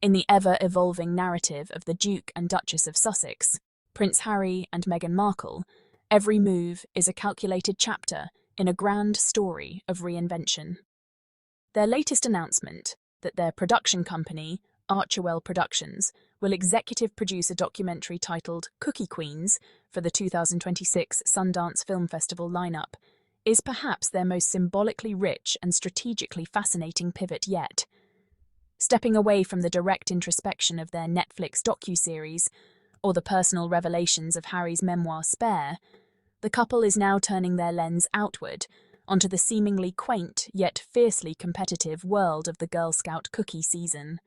In the ever-evolving narrative of the Duke and Duchess of Sussex, Prince Harry and Meghan Markle, every move is a calculated chapter in a grand story of reinvention. Their latest announcement that their production company, Archerwell Productions, will executive produce a documentary titled Cookie Queens for the 2026 Sundance Film Festival lineup is perhaps their most symbolically rich and strategically fascinating pivot yet. Stepping away from the direct introspection of their Netflix docuseries or the personal revelations of Harry's memoir Spare, the couple is now turning their lens outward onto the seemingly quaint yet fiercely competitive world of the Girl Scout cookie season.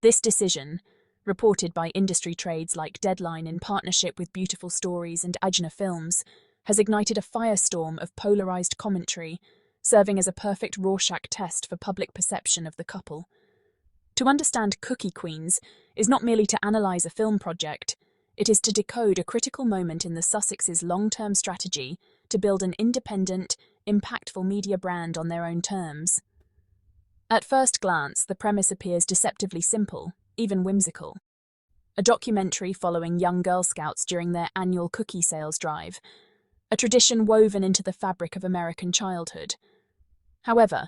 This decision, reported by industry trades like Deadline in partnership with Beautiful Stories and Ajna Films, has ignited a firestorm of polarized commentary, serving as a perfect Rorschach test for public perception of the couple. To understand Cookie Queens is not merely to analyze a film project, it is to decode a critical moment in the Sussexes' long-term strategy to build an independent, impactful media brand on their own terms. At first glance, the premise appears deceptively simple, even whimsical. A documentary following young Girl Scouts during their annual cookie sales drive, a tradition woven into the fabric of American childhood. However,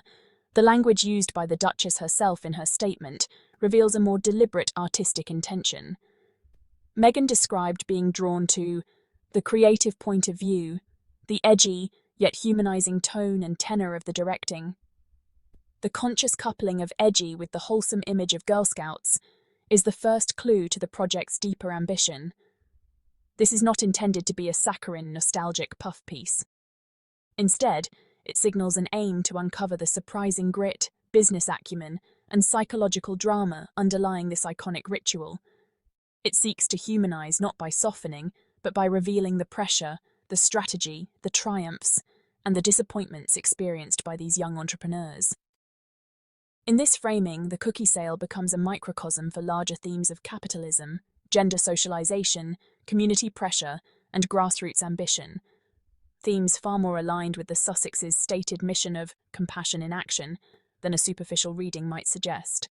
the language used by the Duchess herself in her statement reveals a more deliberate artistic intention. Meghan described being drawn to the creative point of view, the edgy yet humanizing tone and tenor of the directing. The conscious coupling of edgy with the wholesome image of Girl Scouts is the first clue to the project's deeper ambition. This is not intended to be a saccharine, nostalgic puff piece. Instead, it signals an aim to uncover the surprising grit, business acumen, and psychological drama underlying this iconic ritual. It seeks to humanize not by softening, but by revealing the pressure, the strategy, the triumphs, and the disappointments experienced by these young entrepreneurs. In this framing, the cookie sale becomes a microcosm for larger themes of capitalism, gender socialization, community pressure, and grassroots ambition, themes far more aligned with the Sussexes' stated mission of compassion in action than a superficial reading might suggest.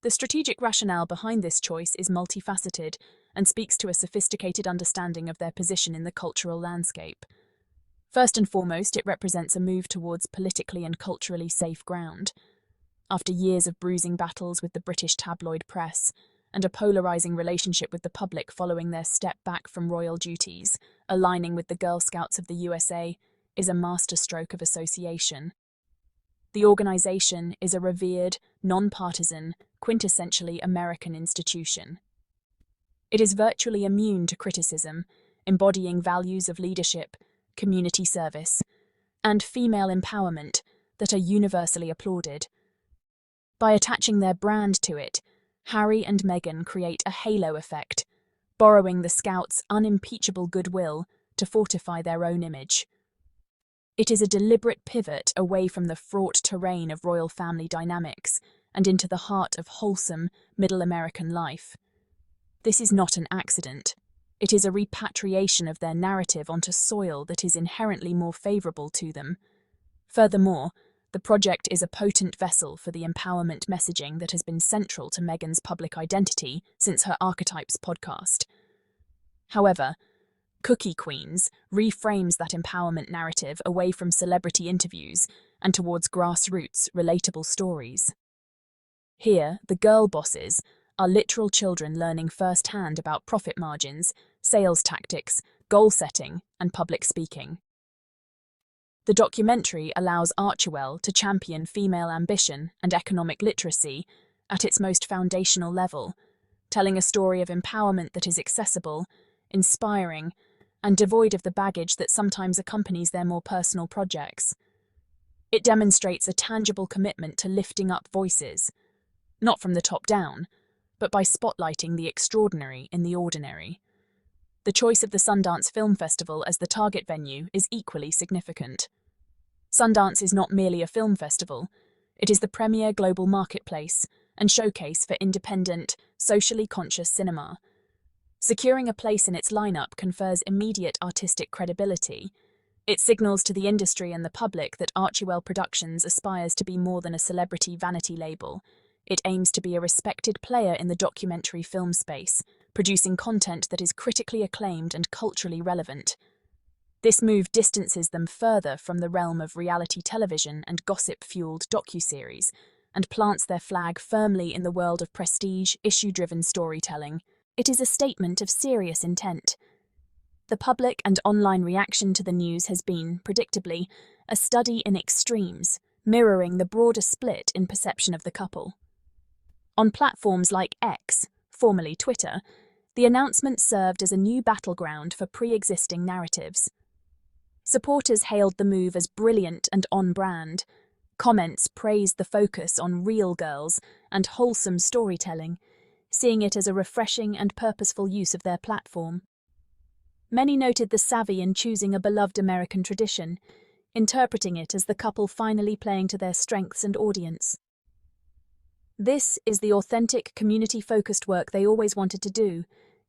The strategic rationale behind this choice is multifaceted and speaks to a sophisticated understanding of their position in the cultural landscape. First and foremost, it represents a move towards politically and culturally safe ground. After years of bruising battles with the British tabloid press and a polarizing relationship with the public following their step back from royal duties, aligning with the Girl Scouts of the USA is a masterstroke of association. The organization is a revered, non-partisan, quintessentially American institution. It is virtually immune to criticism, embodying values of leadership, community service, and female empowerment that are universally applauded. By attaching their brand to it, Harry and Meghan create a halo effect, borrowing the Scouts' unimpeachable goodwill to fortify their own image. It is a deliberate pivot away from the fraught terrain of royal family dynamics and into the heart of wholesome, middle American life. This is not an accident. It is a repatriation of their narrative onto soil that is inherently more favorable to them. Furthermore, the project is a potent vessel for the empowerment messaging that has been central to Meghan's public identity since her Archetypes podcast. However, Cookie Queens reframes that empowerment narrative away from celebrity interviews and towards grassroots, relatable stories. Here, the girl bosses are literal children learning firsthand about profit margins, sales tactics, goal setting, and public speaking. The documentary allows Archerwell to champion female ambition and economic literacy at its most foundational level, telling a story of empowerment that is accessible, inspiring, and devoid of the baggage that sometimes accompanies their more personal projects. It demonstrates a tangible commitment to lifting up voices, not from the top down, but by spotlighting the extraordinary in the ordinary. The choice of the Sundance Film Festival as the target venue is equally significant. Sundance is not merely a film festival, it is the premier global marketplace and showcase for independent, socially conscious cinema. Securing a place in its lineup confers immediate artistic credibility. It signals to the industry and the public that Archerwell Productions aspires to be more than a celebrity vanity label. It aims to be a respected player in the documentary film space, producing content that is critically acclaimed and culturally relevant. This move distances them further from the realm of reality television and gossip-fueled docuseries, and plants their flag firmly in the world of prestige, issue-driven storytelling. It is a statement of serious intent. The public and online reaction to the news has been, predictably, a study in extremes, mirroring the broader split in perception of the couple. On platforms like X, formerly Twitter, the announcement served as a new battleground for pre-existing narratives. Supporters hailed the move as brilliant and on-brand. Comments praised the focus on real girls and wholesome storytelling, seeing it as a refreshing and purposeful use of their platform. Many noted the savvy in choosing a beloved American tradition, interpreting it as the couple finally playing to their strengths and audience. This is the authentic, community-focused work they always wanted to do,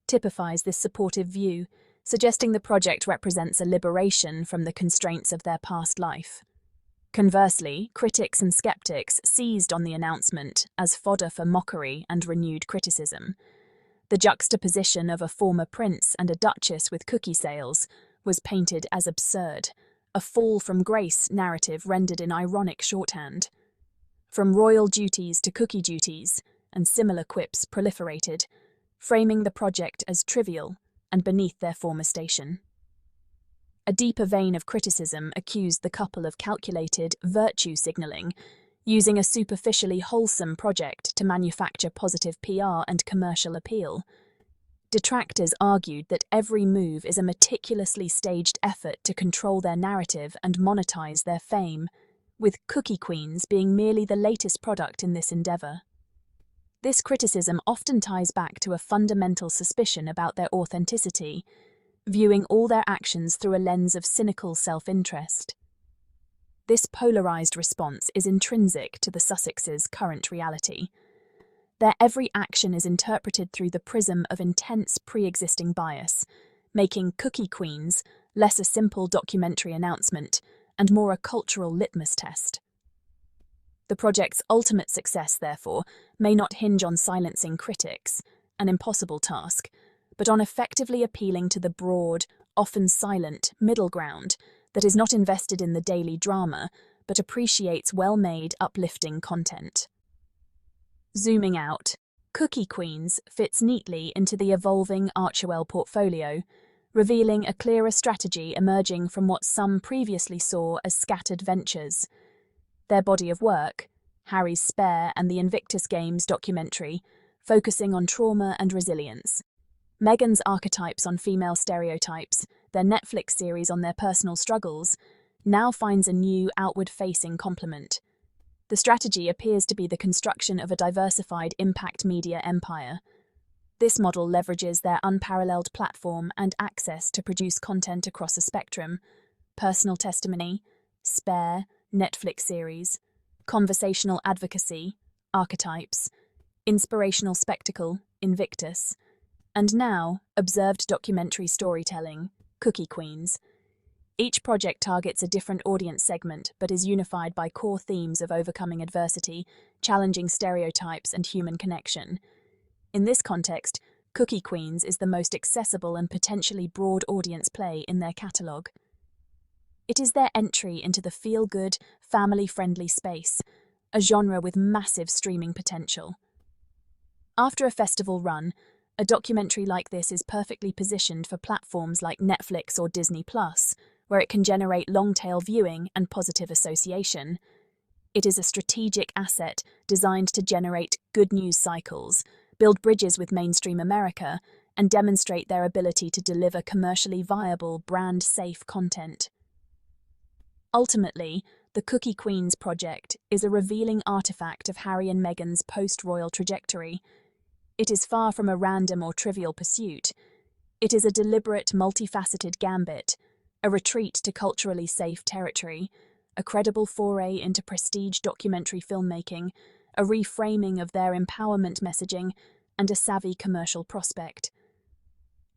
typifies this supportive view, suggesting the project represents a liberation from the constraints of their past life. Conversely, critics and skeptics seized on the announcement as fodder for mockery and renewed criticism. The juxtaposition of a former prince and a duchess with cookie sales was painted as absurd, a fall from grace narrative rendered in ironic shorthand. From royal duties to cookie duties, and similar quips proliferated, framing the project as trivial and beneath their former station. A deeper vein of criticism accused the couple of calculated virtue signalling, using a superficially wholesome project to manufacture positive PR and commercial appeal. Detractors argued that every move is a meticulously staged effort to control their narrative and monetize their fame, with Cookie Queens being merely the latest product in this endeavor. This criticism often ties back to a fundamental suspicion about their authenticity, viewing all their actions through a lens of cynical self-interest. This polarized response is intrinsic to the Sussexes' current reality. Their every action is interpreted through the prism of intense pre-existing bias, making Cookie Queens less a simple documentary announcement and more a cultural litmus test. The project's ultimate success, therefore, may not hinge on silencing critics, an impossible task, but on effectively appealing to the broad, often silent, middle ground that is not invested in the daily drama, but appreciates well-made, uplifting content. Zooming out, Cookie Queens fits neatly into the evolving Archewell portfolio, revealing a clearer strategy emerging from what some previously saw as scattered ventures. Their body of work, Harry's Spare and the Invictus Games documentary, focusing on trauma and resilience. Meghan's archetypes on female stereotypes, their Netflix series on their personal struggles, now finds a new outward-facing complement. The strategy appears to be the construction of a diversified impact media empire. This model leverages their unparalleled platform and access to produce content across a spectrum: personal testimony, Spare, Netflix series, conversational advocacy, archetypes, inspirational spectacle, Invictus, and now, observed documentary storytelling, Cookie Queens. Each project targets a different audience segment but is unified by core themes of overcoming adversity, challenging stereotypes, and human connection. In this context, Cookie Queens is the most accessible and potentially broad audience play in their catalogue. It is their entry into the feel-good, family-friendly space, a genre with massive streaming potential. After a festival run, a documentary like this is perfectly positioned for platforms like Netflix or Disney+, where it can generate long-tail viewing and positive association. It is a strategic asset designed to generate good news cycles, build bridges with mainstream America, and demonstrate their ability to deliver commercially viable, brand-safe content. Ultimately, the Cookie Queens project is a revealing artifact of Harry and Meghan's post-royal trajectory. It is far from a random or trivial pursuit. It is a deliberate, multifaceted gambit, a retreat to culturally safe territory, a credible foray into prestige documentary filmmaking, a reframing of their empowerment messaging, and a savvy commercial prospect.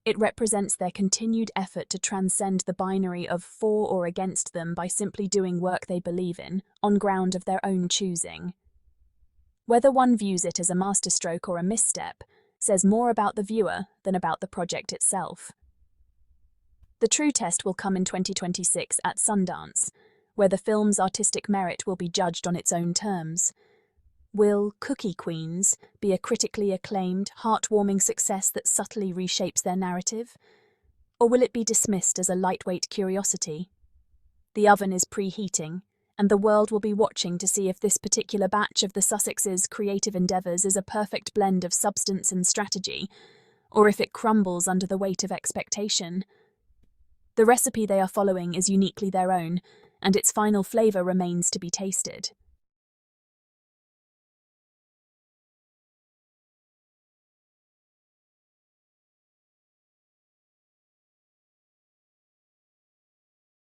It represents their continued effort to transcend the binary of for or against them by simply doing work they believe in, on ground of their own choosing. Whether one views it as a masterstroke or a misstep says more about the viewer than about the project itself. The true test will come in 2026 at Sundance, where the film's artistic merit will be judged on its own terms. Will Cookie Queens be a critically acclaimed, heartwarming success that subtly reshapes their narrative? Or will it be dismissed as a lightweight curiosity? The oven is preheating, and the world will be watching to see if this particular batch of the Sussexes' creative endeavours is a perfect blend of substance and strategy, or if it crumbles under the weight of expectation. The recipe they are following is uniquely their own, and its final flavour remains to be tasted.